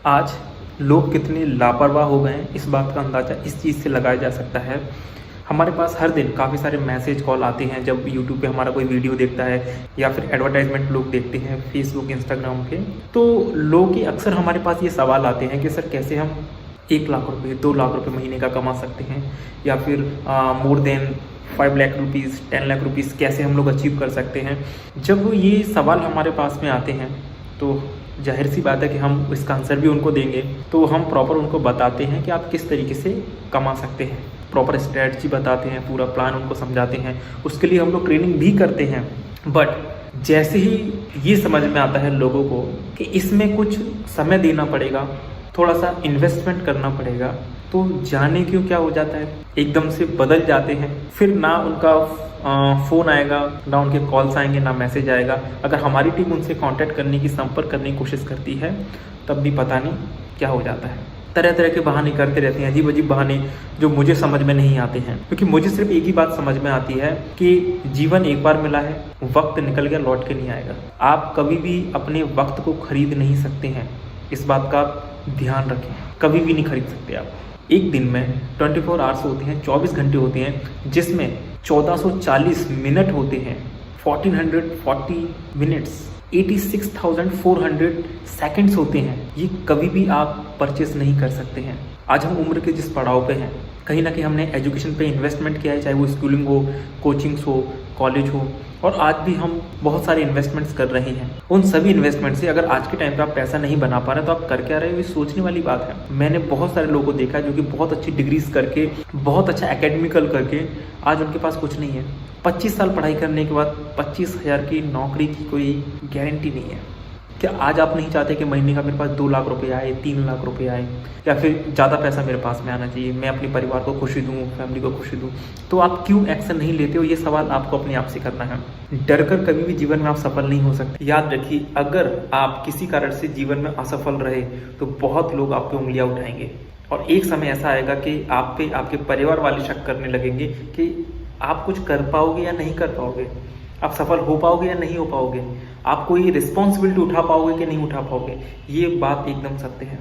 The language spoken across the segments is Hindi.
आज लोग कितने लापरवाह हो गए हैं, इस बात का अंदाज़ा इस चीज़ से लगाया जा सकता है। हमारे पास हर दिन काफ़ी सारे मैसेज कॉल आते हैं जब यूट्यूब पे हमारा कोई वीडियो देखता है या फिर एडवर्टाइजमेंट लोग देखते हैं फेसबुक इंस्टाग्राम पे। तो लोग ही अक्सर हमारे पास ये सवाल आते हैं कि सर कैसे हम 1 लाख रुपये 2 लाख रुपये महीने का कमा सकते हैं या फिर more than 5 lakh rupees 10 lakh rupees कैसे हम लोग अचीव कर सकते हैं। जब ये सवाल हमारे पास में आते हैं तो जाहिर सी बात है कि हम इसका आंसर भी उनको देंगे। तो हम प्रॉपर उनको बताते हैं कि आप किस तरीके से कमा सकते हैं, प्रॉपर स्ट्रेटजी बताते हैं, पूरा प्लान उनको समझाते हैं। उसके लिए हम लोग ट्रेनिंग भी करते हैं। बट जैसे ही ये समझ में आता है लोगों को कि इसमें कुछ समय देना पड़ेगा, थोड़ा सा इन्वेस्टमेंट करना पड़ेगा, तो जाने क्यों क्या हो जाता है, एकदम से बदल जाते हैं। फिर ना उनका फ़ोन आएगा, ना उनके कॉल्स आएंगे, ना मैसेज आएगा। अगर हमारी टीम उनसे कांटेक्ट करने की, संपर्क करने की कोशिश करती है तब भी पता नहीं क्या हो जाता है। तरह तरह के बहाने करते रहते हैं, अजीब अजीब बहाने जो मुझे समझ में नहीं आते हैं। क्योंकि मुझे सिर्फ एक ही बात समझ में आती है कि जीवन एक बार मिला है, वक्त निकल गया, लौट के नहीं आएगा। आप कभी भी अपने वक्त को खरीद नहीं सकते हैं, इस बात का ध्यान रखें। कभी भी नहीं खरीद सकते आप। एक दिन में 24 आवर्स होते हैं, 24 घंटे होते हैं, जिसमें 1440 मिनट होते हैं, 1440 मिनट्स 86,400 सेकंड्स होते हैं। ये कभी भी आप परचेस नहीं कर सकते हैं। आज हम उम्र के जिस पड़ाव पे हैं, कहीं ना कहीं हमने एजुकेशन पे इन्वेस्टमेंट किया है, चाहे वो स्कूलिंग हो, कोचिंग्स हो, कॉलेज हो, और आज भी हम बहुत सारे इन्वेस्टमेंट्स कर रहे हैं। उन सभी इन्वेस्टमेंट से अगर आज के टाइम पे आप पैसा नहीं बना पा रहे तो आप कर क्या रहे हो, ये सोचने वाली बात है। मैंने बहुत सारे लोगों को देखा जो कि बहुत अच्छी डिग्रीज करके, बहुत अच्छा एकेडमिकल करके आज उनके पास कुछ नहीं है। 25 साल पढ़ाई करने के बाद 25,000 की नौकरी की कोई गारंटी नहीं है। क्या आज आप नहीं चाहते कि महीने का मेरे पास 2 लाख रुपए आए, 3 लाख रुपए आए, या फिर ज़्यादा पैसा मेरे पास में आना चाहिए, मैं अपने परिवार को खुशी दूँ, फैमिली को खुशी दूँ? तो आप क्यों एक्शन नहीं लेते हो, ये सवाल आपको अपने आप से करना है। डर कर कभी भी जीवन में आप सफल नहीं हो सकते। याद रखिए, अगर आप किसी कारण से जीवन में असफल रहे तो बहुत लोग आप पे उंगलियां उठाएंगे, और एक समय ऐसा आएगा कि आप पे आपके परिवार वाले शक करने लगेंगे कि आप कुछ कर पाओगे या नहीं कर पाओगे, आप सफल हो पाओगे या नहीं हो पाओगे, आप कोई रिस्पॉन्सिबिलिटी उठा पाओगे कि नहीं उठा पाओगे। ये बात एकदम सत्य है।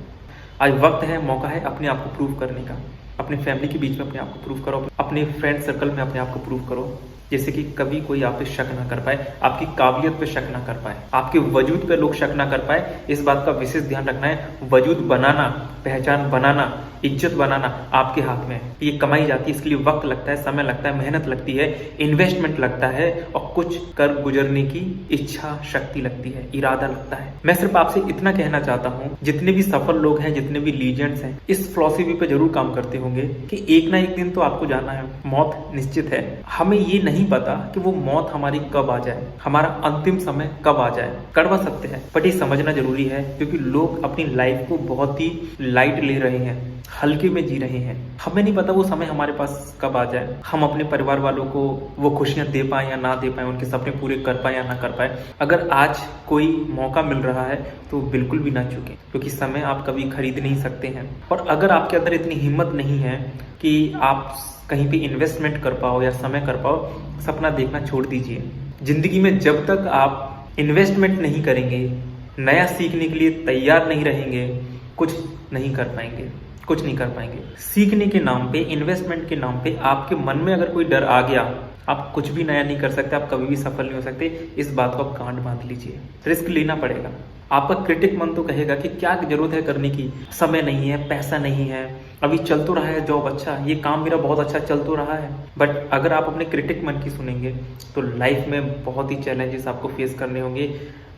आज वक्त है, मौका है अपने आप को प्रूव करने का। अपने फैमिली के बीच में अपने आप को प्रूव करो, अपने फ्रेंड सर्कल में अपने आप को प्रूव करो, जैसे कि कभी कोई आप पे शक ना कर पाए, आपकी काबिलियत पे शक ना कर पाए, आपके वजूद पे लोग शक ना कर पाए। इस बात का विशेष ध्यान रखना है। वजूद बनाना, पहचान बनाना, इज्जत बनाना आपके हाथ में है। ये कमाई जाती है, इसके लिए वक्त लगता है, समय लगता है, मेहनत लगती है, इन्वेस्टमेंट लगता है, और कुछ कर गुजरने की इच्छा शक्ति लगती है, इरादा लगता है। मैं सिर्फ आपसे इतना कहना चाहता हूँ, जितने भी सफल लोग हैं, जितने भी लीजेंड्स हैं, इस फिलॉसफी पे जरूर काम करते होंगे कि एक ना एक दिन तो आपको जाना है, मौत निश्चित है। हमें ये नहीं पता कि वो मौत हमारी कब आ जाए, हमारा अंतिम समय कब आ जाए। कड़वा सत्य है, बट ये समझना जरूरी है, क्योंकि लोग अपनी लाइफ को बहुत ही लाइट ले रहे हैं, हल्के में जी रहे हैं। हमें नहीं पता वो समय हमारे पास कब आ जाए, हम अपने परिवार वालों को वो खुशियां दे पाए या ना दे पाए, उनके सपने पूरे कर पाए या ना कर पाए। अगर आज कोई मौका मिल रहा है तो बिल्कुल भी ना चूकें, क्योंकि समय आप कभी खरीद नहीं सकते हैं। और अगर आपके अंदर इतनी हिम्मत नहीं है कि आप कहीं पे इन्वेस्टमेंट कर पाओ या समय कर पाओ, सपना देखना छोड़ दीजिए। जिंदगी में जब तक आप इन्वेस्टमेंट नहीं करेंगे, नया सीखने के लिए तैयार नहीं रहेंगे, कुछ नहीं कर पाएंगे, कुछ नहीं कर पाएंगे। सीखने के नाम पे, इन्वेस्टमेंट के नाम पे आपके मन में अगर कोई डर आ गया, आप कुछ भी नया नहीं कर सकते, आप कभी भी सफल नहीं हो सकते। इस बात को आप गांठ बांध लीजिए। रिस्क लेना पड़ेगा। आपका क्रिटिक मन तो कहेगा कि क्या जरूरत है करने की, समय नहीं है, पैसा नहीं है, अभी चल तो रहा है जॉब अच्छा, ये काम मेरा बहुत अच्छा चल तो रहा है। बट अगर आप अपने क्रिटिक मन की सुनेंगे तो लाइफ में बहुत ही चैलेंजेस आपको फेस करने होंगे।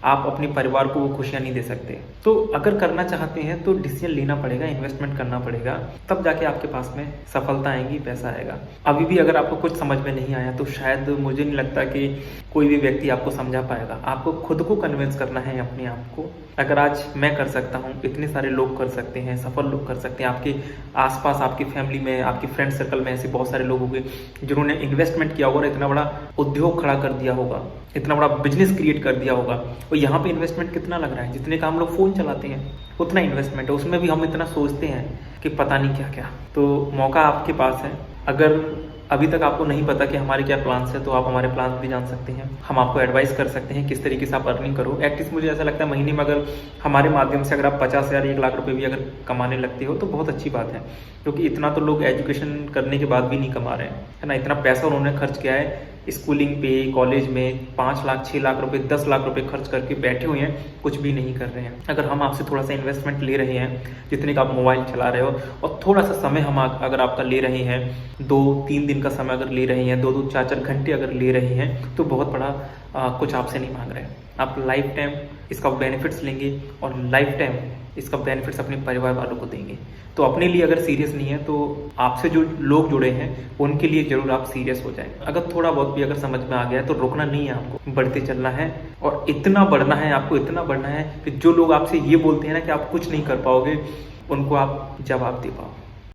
आप अपने परिवार को वो खुशियां नहीं दे सकते। तो अगर करना चाहते हैं तो डिसीजन लेना पड़ेगा, इन्वेस्टमेंट करना पड़ेगा, तब जाके आपके पास में सफलता आएगी, पैसा आएगा। अभी भी अगर आपको कुछ समझ में नहीं आया तो शायद मुझे नहीं लगता कि कोई भी व्यक्ति आपको समझा पाएगा। आपको खुद को कन्विंस करना है अपने आप को। अगर आज मैं कर सकता हूँ, इतने सारे लोग कर सकते हैं, सफल लोग कर सकते हैं। आपके आसपास, आपकी फैमिली में, आपके फ्रेंड सर्कल में ऐसे बहुत सारे लोग होंगे जिन्होंने इन्वेस्टमेंट किया होगा, इतना बड़ा उद्योग खड़ा कर दिया होगा, इतना बड़ा बिजनेस क्रिएट कर दिया होगा। और यहाँ पे इन्वेस्टमेंट कितना लग रहा है, जितने का हम लोग फोन चलाते हैं उतना इन्वेस्टमेंट है। उसमें भी हम इतना सोचते हैं कि पता नहीं क्या क्या। तो मौका आपके पास है। अगर अभी तक आपको नहीं पता कि हमारे क्या प्लान्स है, तो आप हमारे प्लान्स भी जान सकते हैं। हम आपको एडवाइस कर सकते हैं किस तरीके से आप अर्निंग करो। एटलीस्ट मुझे ऐसा लगता है महीने में अगर हमारे माध्यम से अगर आप 50,000 1 लाख रुपए भी अगर कमाने लगते हो तो बहुत अच्छी बात है, क्योंकि इतना तो लोग एजुकेशन करने के बाद भी नहीं कमा रहे हैं, है ना। इतना पैसा उन्होंने खर्च किया है स्कूलिंग पे, कॉलेज में 5 लाख 6 लाख रुपए 10 लाख रुपए खर्च करके बैठे हुए हैं, कुछ भी नहीं कर रहे हैं। अगर हम आपसे थोड़ा सा इन्वेस्टमेंट ले रहे हैं, जितने का आप मोबाइल चला रहे हो, और थोड़ा सा समय हम अगर आपका ले रहे हैं, 2-3 दिन का समय अगर ले रहे हैं, 2-2 4-4 घंटे अगर ले रहे हैं, तो बहुत बड़ा कुछ आपसे नहीं मांग रहे हैं। आप लाइफ टाइम इसका बेनिफिट्स लेंगे और लाइफ टाइम इसका बेनिफिट्स अपने परिवार वालों को देंगे। तो अपने लिए अगर सीरियस नहीं है तो आपसे जो लोग जुड़े हैं उनके लिए जरूर आप सीरियस हो जाएं। अगर थोड़ा बहुत भी अगर समझ में आ गया है तो रुकना नहीं है, आपको बढ़ते चलना है और इतना बढ़ना है, आपको इतना बढ़ना है कि जो लोग आपसे ये बोलते हैं ना कि आप कुछ नहीं कर पाओगे, उनको आप जवाब दे पाओ।